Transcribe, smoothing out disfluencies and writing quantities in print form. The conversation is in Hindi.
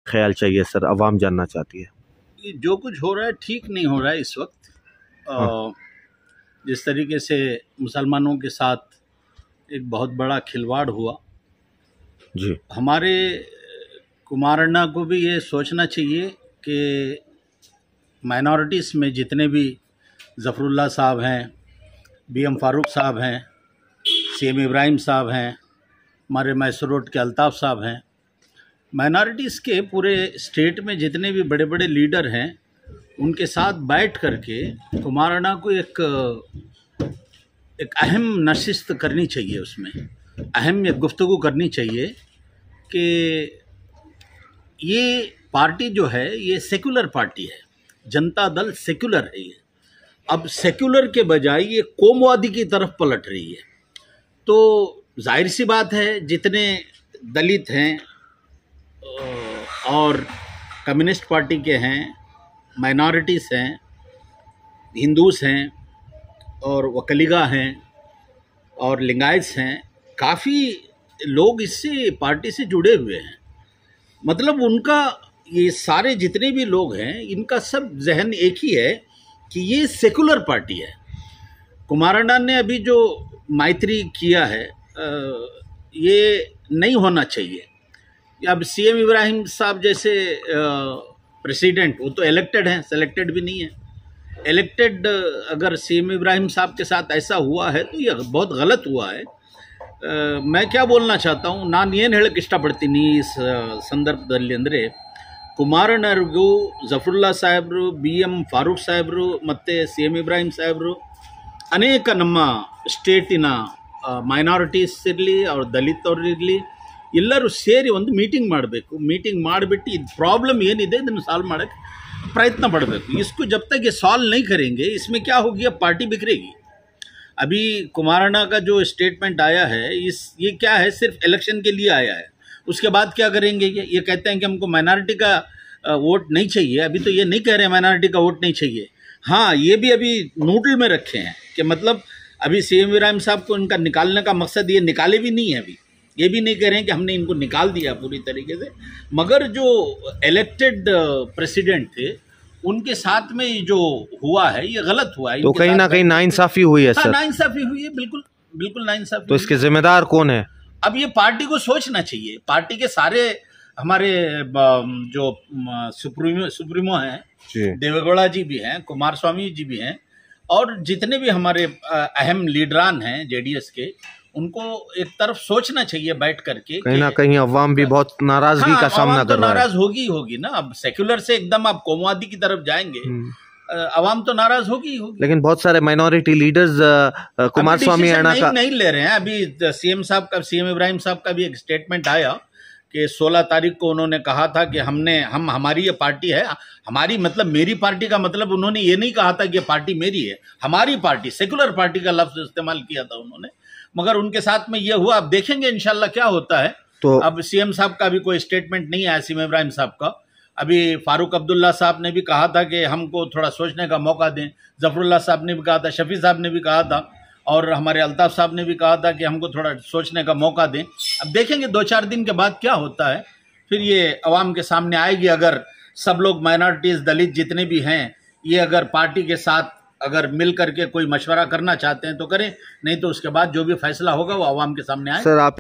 ख्याल चाहिए सर, अवाम जानना चाहती है। जो कुछ हो रहा है ठीक नहीं हो रहा है इस वक्त। जिस तरीके से मुसलमानों के साथ एक बहुत बड़ा खिलवाड़ हुआ जी, हमारे कुमारण्णा को भी ये सोचना चाहिए कि माइनॉरिटीज़ में जितने भी ज़फ़रुल्लाह साहब हैं, बीएम फ़ारूक साहब हैं, सीएम इब्राहिम साहब हैं, हमारे मैसूर रोड के अल्ताफ़ साहब हैं, माइनॉरिटीज़ के पूरे स्टेट में जितने भी बड़े बड़े लीडर हैं उनके साथ बैठ करके कुमारण्णा को एक अहम नशिस्त करनी चाहिए, उसमें अहम एक गुफ्तगू करनी चाहिए कि ये पार्टी जो है ये सेकुलर पार्टी है, जनता दल सेकुलर है। ये अब सेकुलर के बजाय ये कोमवादी की तरफ पलट रही है। तो जाहिर सी बात है जितने दलित हैं और कम्युनिस्ट पार्टी के हैं, माइनॉरिटीज़ हैं, हिंदूस हैं और वकलीगा हैं और लिंगायत्स हैं, काफ़ी लोग इससे पार्टी से जुड़े हुए हैं। मतलब उनका ये सारे जितने भी लोग हैं इनका सब जहन एक ही है कि ये सेकुलर पार्टी है। कुमारण्णा ने अभी जो मैत्री किया है ये नहीं होना चाहिए। अब सीएम इब्राहिम साहब जैसे प्रेसिडेंट, वो तो इलेक्टेड हैं, सेलेक्टेड भी नहीं है। इलेक्टेड अगर सीएम इब्राहिम साहब के साथ ऐसा हुआ है तो ये बहुत गलत हुआ है। मैं क्या बोलना चाहता हूँ, ನಾನು ಏನು ಹೇಳಕ್ಕೆ ಇಷ್ಟಪಡ್ತೀನಿ ಈ ಸಂದರ್ಭದಲ್ಲಿ ಅಂದರೆ, ಕುಮಾರಣ್ಣರಿಗೂ ಜಫರುಲ್ಲಾ ಸಾಹೇಬರು, BM ಫಾರೂಕ್ ಸಾಹೇಬರು ಮತ್ತು CM ಇಬ್ರಾಹಿಂ ಸಾಹೇಬರು ಅನೇಕ ನಮ್ಮ ಸ್ಟೇಟಿನ ಮೈನಾರಿಟೀಸ್ ಇರಲಿ ಅವ್ರ ದಲಿತವ್ರು ಇರಲಿ ಎಲ್ಲರೂ ಸೇರಿ ಒಂದು ಮೀಟಿಂಗ್ ಮಾಡಬೇಕು। ಮೀಟಿಂಗ್ ಮಾಡಿಬಿಟ್ಟು ಇದು ಪ್ರಾಬ್ಲಮ್ ಏನಿದೆ ಇದನ್ನು ಸಾಲ್ವ್ ಮಾಡೋಕ್ಕೆ प्रयत्न पड़ಬೇಕು। इसको जब तक ये सॉल्व नहीं करेंगे इसमें क्या होगी, अब पार्टी बिखरेगी। अभी कुमारण्णा का जो स्टेटमेंट आया है ये क्या है, सिर्फ इलेक्शन के लिए आया है। उसके बाद क्या करेंगे, ये कहते हैं कि हमको माइनॉरिटी का वोट नहीं चाहिए। अभी तो ये नहीं कह रहे माइनॉरिटी का वोट नहीं चाहिए। हाँ, ये भी अभी नोटल में रखे हैं कि मतलब अभी CM इब्राहिम साहब को इनका निकालने का मकसद ये निकाले भी नहीं है। अभी ये भी नहीं कह रहे हैं कि हमने इनको निकाल दिया पूरी तरीके से, मगर जो इलेक्टेड प्रेसिडेंट थे उनके साथ में जो हुआ है ये गलत हुआ है। तो कहीं ना कहीं नाइंसाफी हुई है। सर, नाइंसाफी हुई है, बिल्कुल बिल्कुल नाइंसाफी। तो इसके जिम्मेदार कौन है? अब ये पार्टी को सोचना चाहिए। पार्टी के सारे हमारे जो सुप्रीमो हैं, देवेगौड़ा जी भी हैं, कुमारस्वामी जी भी हैं और जितने भी हमारे अहम लीडरान हैं JDS के, उनको एक तरफ सोचना चाहिए बैठ करके। कहीं ना कहीं अवाम भी बहुत नाराजगी का सामना कर रहा है। नाराज होगी ना। अब सेक्युलर से एकदम आप कोमवादी की तरफ जाएंगे, अवाम तो नाराज होगी। लेकिन बहुत सारे माइनॉरिटी लीडर्स कुमारस्वामी नहीं ले रहे हैं। अभी CM इब्राहिम साहब का भी एक स्टेटमेंट आया कि 16 तारीख को उन्होंने कहा था कि हमारी ये पार्टी है। हमारी मतलब मेरी पार्टी का मतलब उन्होंने ये नहीं कहा था कि ये पार्टी मेरी है, हमारी पार्टी, सेकुलर पार्टी का लफ्ज इस्तेमाल किया था उन्होंने। मगर उनके साथ में ये हुआ। अब देखेंगे इंशाल्लाह क्या होता है। तो अब CM साहब का भी कोई स्टेटमेंट नहीं आया, CM इब्राहिम साहब का। अभी फारूक अब्दुल्ला साहब ने भी कहा था कि हमको थोड़ा सोचने का मौका दें, ज़फ़रुल्लाह साहब ने भी कहा था, शफी साहब ने भी कहा था और हमारे अल्ताफ़ साहब ने भी कहा था कि हमको थोड़ा सोचने का मौका दें। अब देखेंगे 2-4 दिन के बाद क्या होता है, फिर ये अवाम के सामने आएगी। अगर सब लोग माइनॉरिटीज़, दलित जितने भी हैं, ये अगर पार्टी के साथ अगर मिल करके कोई मशवरा करना चाहते हैं तो करें, नहीं तो उसके बाद जो भी फैसला होगा वो अवाम के सामने आए। सर, आप